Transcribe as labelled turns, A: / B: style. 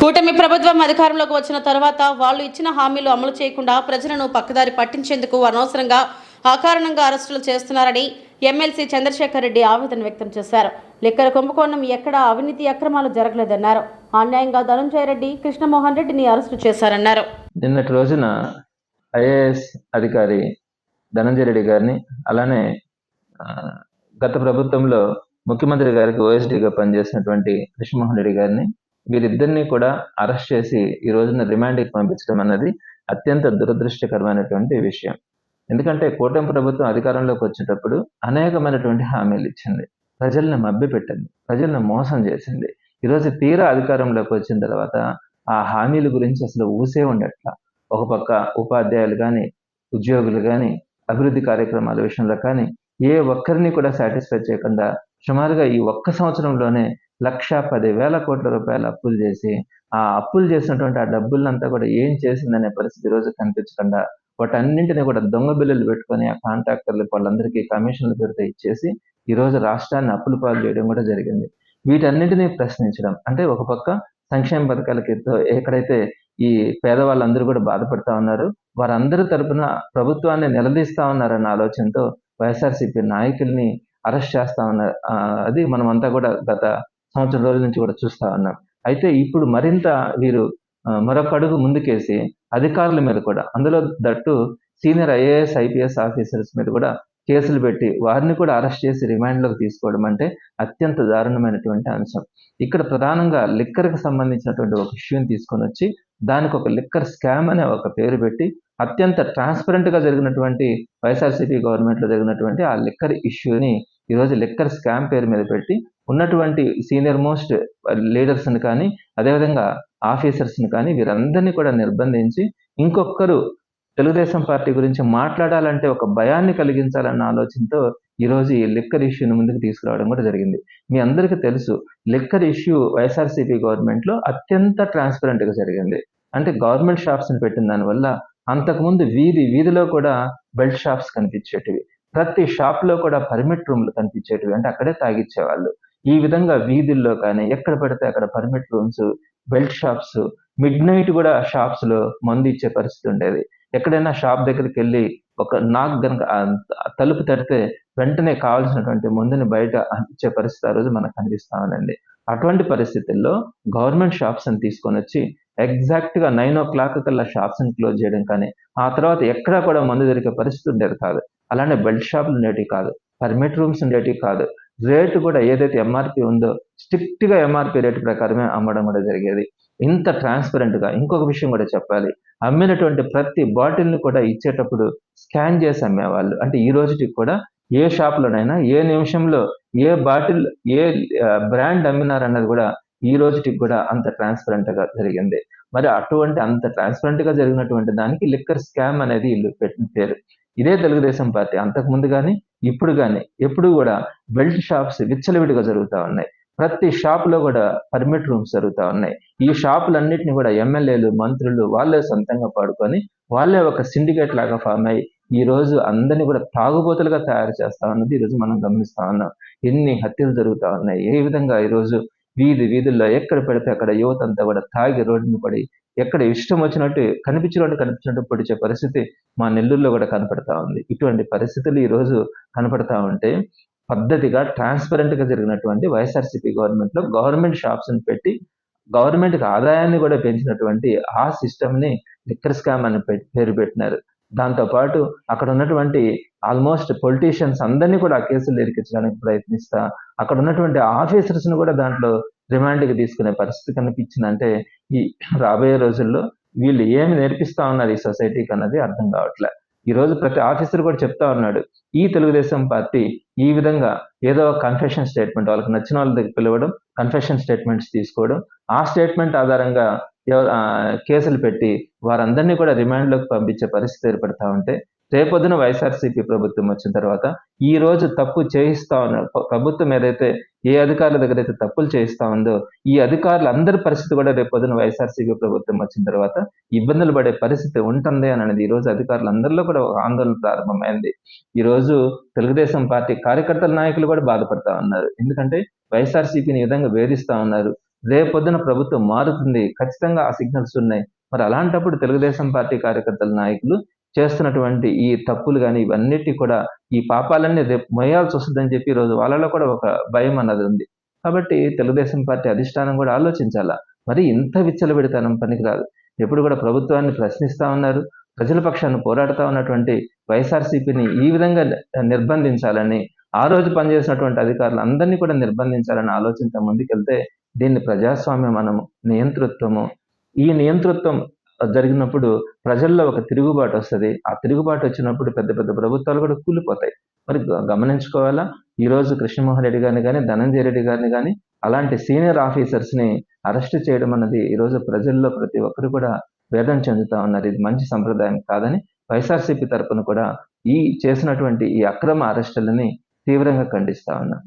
A: కూటమి ప్రభుత్వం అధికారంలోకి వచ్చిన తర్వాత వాళ్ళు ఇచ్చిన హామీలు అమలు చేయకుండా ప్రజలను పక్కదారి పట్టించేందుకు అనవసరంగా అకారణంగా అరెస్టులు చేస్తున్నారని ఎమ్మెల్సీ చంద్రశేఖర్ రెడ్డి ఆవేదన వ్యక్తం చేశారు. లిక్కర్ కుంభకోణం ఎక్కడా అవినీతి అక్రమాలు జరగలేదన్నారు. అన్యాయంగా ధనంజయ రెడ్డి, కృష్ణమోహన్ రెడ్డిని అరెస్టు చేశారన్నారు.
B: నిన్నటి రోజున ఐఏఎస్ అధికారి ధనంజయ రెడ్డి గారిని, అలానే గత ప్రభుత్వంలో ముఖ్యమంత్రి గారికి ఓఎస్డీగా పనిచేసినటువంటి కృష్ణమోహన్ రెడ్డి గారిని, వీరిద్దరిని కూడా అరెస్ట్ చేసి ఈ రోజున రిమాండ్కి పంపించడం అన్నది అత్యంత దురదృష్టకరమైనటువంటి విషయం. ఎందుకంటే కూటమి ప్రభుత్వం అధికారంలోకి వచ్చేటప్పుడు అనేకమైనటువంటి హామీలు ఇచ్చింది, ప్రజల్ని మభ్యపెట్టింది, ప్రజల్ని మోసం చేసింది. ఈరోజు తీరా అధికారంలోకి వచ్చిన తర్వాత ఆ హామీల గురించి అసలు ఊసే ఉండట్ల. ఒక పక్క ఉపాధ్యాయులు కానీ, ఉద్యోగులు కానీ, అభివృద్ధి కార్యక్రమాల విషయంలో కానీ ఏ ఒక్కరిని కూడా సాటిస్ఫై చేయకుండా సుమారుగా ఈ ఒక్క సంవత్సరంలోనే 1,10,000 కోట్ల రూపాయల అప్పులు చేసి, ఆ అప్పులు చేసినటువంటి ఆ డబ్బులంతా కూడా ఏం చేసిందనే పరిస్థితి ఈరోజు కనిపించకుండా వాటన్నింటినీ కూడా దొంగ బిల్లులు పెట్టుకొని ఆ కాంట్రాక్టర్లు వాళ్ళందరికీ కమిషన్ల పేరుతో ఇచ్చేసి ఈరోజు రాష్ట్రాన్ని అప్పులు పాలు చేయడం కూడా జరిగింది. వీటన్నింటినీ ప్రశ్నించడం అంటే ఒక పక్క సంక్షేమ పథకాలకి ఎక్కడైతే ఈ పేదవాళ్ళందరూ కూడా బాధపడతా ఉన్నారు, వారందరి తరపున ప్రభుత్వాన్ని నిలదీస్తా ఉన్నారన్న ఆలోచనతో వైఎస్ఆర్సీపీ నాయకుల్ని అరెస్ట్ చేస్తా ఉన్నారు. అది మనమంతా కూడా గత సంవత్సరం రోజుల నుంచి కూడా చూస్తా ఉన్నాం. అయితే ఇప్పుడు మరింత వీరు మరొక అడుగు ముందుకేసి అధికారుల మీద కూడా, అందులో that senior IAS IPS officers మీద కూడా కేసులు పెట్టి వారిని కూడా అరెస్ట్ చేసి రిమాండ్లోకి తీసుకోవడం అంటే అత్యంత దారుణమైనటువంటి అంశం. ఇక్కడ ప్రధానంగా లిక్కర్కి సంబంధించినటువంటి ఒక ఇష్యూని తీసుకొని వచ్చి దానికి ఒక లిక్కర్ స్కామ్ అనే ఒక పేరు పెట్టి అత్యంత ట్రాన్స్పరెంట్గా జరిగినటువంటి వైఎస్ఆర్సీపీ గవర్నమెంట్లో జరిగినటువంటి ఆ లిక్కర్ ఇష్యూని ఈరోజు లిక్కర్ స్కామ్ పేరు మీద పెట్టి ఉన్నటువంటి సీనియర్ మోస్ట్ లీడర్స్ని కానీ, అదేవిధంగా ఆఫీసర్స్ని కానీ వీరందరినీ కూడా నిర్బంధించి ఇంకొకరు తెలుగుదేశం పార్టీ గురించి మాట్లాడాలంటే ఒక భయాన్ని కలిగించాలన్న ఆలోచనతో ఈరోజు ఈ లిక్కర్ ఇష్యూని ముందుకు తీసుకురావడం కూడా జరిగింది. మీ అందరికీ తెలుసు, లిక్కర్ ఇష్యూ వైఎస్ఆర్సీపీ గవర్నమెంట్లో అత్యంత ట్రాన్స్పరెంట్గా జరిగింది. అంటే గవర్నమెంట్ షాప్స్ని పెట్టిన దానివల్ల అంతకుముందు వీధిలో కూడా బెల్ట్ షాప్స్ కనిపించేటివి, ప్రతి షాప్లో కూడా పర్మిట్ రూమ్లు కనిపించేటివి, అంటే అక్కడే తాగిచ్చేవాళ్ళు. ఈ విధంగా వీధుల్లో కానీ ఎక్కడ పడితే అక్కడ permit rooms, belt shops, mid night కూడా షాప్స్లో మందు ఇచ్చే పరిస్థితి ఉండేది. ఎక్కడైనా షాప్ దగ్గరికి వెళ్ళి ఒక నాక్ గనక తలుపు తడితే వెంటనే కావాల్సినటువంటి మందుని బయట ఇచ్చే పరిస్థితి ఆ రోజు మనకు కనిపిస్తా ఉందండి. అటువంటి పరిస్థితుల్లో గవర్నమెంట్ షాప్స్ని తీసుకొని వచ్చి ఎగ్జాక్ట్గా 9 o'clock కల్లా షాప్స్ని క్లోజ్ చేయడం కానీ, ఆ తర్వాత ఎక్కడా కూడా మందు దొరికే పరిస్థితి ఉండేది కాదు. అలానే బెల్ట్ షాపులు ఉండేటివి కాదు, పర్మిట్ రూమ్స్ ఉండేటివి కాదు. రేటు కూడా ఏదైతే ఎంఆర్పి ఉందో స్ట్రిక్ట్గా ఎంఆర్పి రేటు ప్రకారమే అమ్మడం కూడా జరిగేది. ఇంత ట్రాన్స్పరెంట్గా ఇంకొక విషయం కూడా చెప్పాలి, అమ్మినటువంటి ప్రతి బాటిల్ని కూడా ఇచ్చేటప్పుడు స్కాన్ చేసి అమ్మేవాళ్ళు. అంటే ఈ రోజుకి కూడా ఏ షాప్లోనైనా ఏ నిమిషంలో ఏ బాటిల్ ఏ బ్రాండ్ అమ్మినారన్నది కూడా ఈ రోజుకి కూడా అంత ట్రాన్స్పరెంట్గా జరిగింది. మరి అటువంటి అంత ట్రాన్స్పరెంట్గా జరిగినటువంటి దానికి లిక్కర్ స్కామ్ అనేది వీళ్ళు పెట్టిన పేరు. ఇదే తెలుగుదేశం పార్టీ అంతకుముందు కానీ ఇప్పుడు కానీ ఎప్పుడు కూడా బెల్ట్ షాప్స్ విచ్చలవిడిగా జరుగుతూ ఉన్నాయి. ప్రతి షాప్లో కూడా పర్మిట్ రూమ్స్ జరుగుతూ ఉన్నాయి. ఈ షాపులన్నింటినీ కూడా ఎమ్మెల్యేలు, మంత్రులు వాళ్ళే సొంతంగా పాడుకొని వాళ్ళే ఒక సిండికేట్ లాగా ఫామ్ అయ్యి ఈ రోజు అందరినీ కూడా తాగుబోతులుగా తయారు చేస్తా ఉన్నది ఈరోజు మనం గమనిస్తా ఉన్నాం. ఎన్ని హత్యలు జరుగుతూ ఉన్నాయి, ఏ విధంగా ఈరోజు వీధుల్లో ఎక్కడ పెడితే అక్కడ యువత అంతా కూడా తాగి రోడ్డును పడి ఎక్కడ ఇష్టం వచ్చినట్టు కనిపించినట్టు పొడిచే పరిస్థితి మా నెల్లూరులో కూడా కనపడతా ఉంది. ఇటువంటి పరిస్థితులు ఈరోజు కనపడతా ఉంటే పద్ధతిగా ట్రాన్స్పరెంట్గా జరిగినటువంటి వైఎస్ఆర్సీపీ గవర్నమెంట్లో గవర్నమెంట్ షాప్స్ని పెట్టి గవర్నమెంట్కి ఆదాయాన్ని కూడా పెంచినటువంటి ఆ సిస్టమ్ని లిక్కర్ స్కామ్ అని పేరు పెట్టినారు. దాంతోపాటు అక్కడ ఉన్నటువంటి ఆల్మోస్ట్ పొలిటీషియన్స్ అందరినీ కూడా ఆ కేసులు ఇరికించడానికి ప్రయత్నిస్తా అక్కడ ఉన్నటువంటి ఆఫీసర్స్ని కూడా దాంట్లో రిమాండ్కి తీసుకునే పరిస్థితి కనిపించిందంటే ఈ రాబోయే రోజుల్లో వీళ్ళు ఏమి నేర్పిస్తా ఉన్నారు ఈ సొసైటీకి అన్నది అర్థం కావట్లే. ఈరోజు ప్రతి ఆఫీసర్ కూడా చెప్తా ఉన్నాడు, ఈ తెలుగుదేశం పార్టీ ఈ విధంగా ఏదో కన్ఫెషన్ స్టేట్మెంట్ వాళ్ళకి నచ్చిన వాళ్ళ దగ్గర పిలవడం, కన్ఫెషన్ స్టేట్మెంట్స్ తీసుకోవడం, ఆ స్టేట్మెంట్ ఆధారంగా కేసులు పెట్టి వారందరినీ కూడా రిమాండ్లోకి పంపించే పరిస్థితి ఏర్పడతా ఉంటే రేపొద్దున వైఎస్ఆర్సీపీ ప్రభుత్వం వచ్చిన తర్వాత ఈ రోజు తప్పు చేయిస్తా ఉన్నారు ప్రభుత్వం ఏదైతే ఏ అధికారుల దగ్గర అయితే తప్పులు చేయిస్తా ఉందో ఈ అధికారులు అందరి పరిస్థితి కూడా రేపొద్దున వైఎస్ఆర్సీపీ ప్రభుత్వం వచ్చిన తర్వాత ఇబ్బందులు పడే పరిస్థితి ఉంటుంది అని అనేది ఈ రోజు అధికారులందరిలో కూడా ఆందోళన ప్రారంభమైంది. ఈ రోజు తెలుగుదేశం పార్టీ కార్యకర్తల నాయకులు కూడా బాధపడతా ఉన్నారు. ఎందుకంటే వైఎస్ఆర్సీపీని ఈ విధంగా వేధిస్తా ఉన్నారు, రేపొద్దున ప్రభుత్వం మారుతుంది, ఖచ్చితంగా ఆ సిగ్నల్స్ ఉన్నాయి. మరి అలాంటప్పుడు తెలుగుదేశం పార్టీ కార్యకర్తల నాయకులు చేస్తున్నటువంటి ఈ తప్పులు గాని, ఇవన్నిటి కూడా ఈ పాపాలన్నీ రేపు మోయాల్సొస్తదని చెప్పి ఈరోజు వాళ్ళలో కూడా ఒక భయం అన్నది ఉంది. కాబట్టి తెలుగుదేశం పార్టీ అధిష్టానం కూడా ఆలోచించాలా. మరి ఇంత విచ్చలవిడితనం పనికిరాదు. ఎప్పుడు కూడా ప్రభుత్వాన్ని ప్రశ్నిస్తా ఉన్నారు. ప్రజల పక్షాన పోరాడుతా ఉన్నటువంటి వైఎస్ఆర్‌సీపీని ఈ విధంగా నిర్బంధించాలని, ఆ రోజు పనిచేసినటువంటి అధికారులందరినీ కూడా నిర్బంధించాలనే ఆలోచనతో ముందుకెళ్తే దీన్ని ప్రజాస్వామ్యం అనము, నియంతృత్వము. ఈ నియంతృత్వం జరిగినప్పుడు ప్రజల్లో ఒక తిరుగుబాటొస్తది. ఆ తిరుగుబాటొచ్చినప్పుడు పెద్ద పెద్ద ప్రభుత్వాలు కూడా కూలిపోతాయి. మరి గమనించుకోవాలా, ఈరోజు కృష్ణమోహన్ రెడ్డి గారిని గాని, ధనంజయ రెడ్డి గారిని గాని అలాంటి సీనియర్ ఆఫీసర్స్‌ని అరెస్ట్ చేయడం అన్నది ఈరోజు ప్రజల్లో ప్రతి ఒక్కరు కూడా వేదన చెందుతా ఉన్నారు. ఇది మంచి సంప్రదాయం కాదని వైఎస్ఆర్‌సీపీ తరపున కూడా ఈ చేసినటువంటి ఈ అక్రమ అరెస్టులని తీవ్రంగా ఖండిస్తా ఉన్నాం.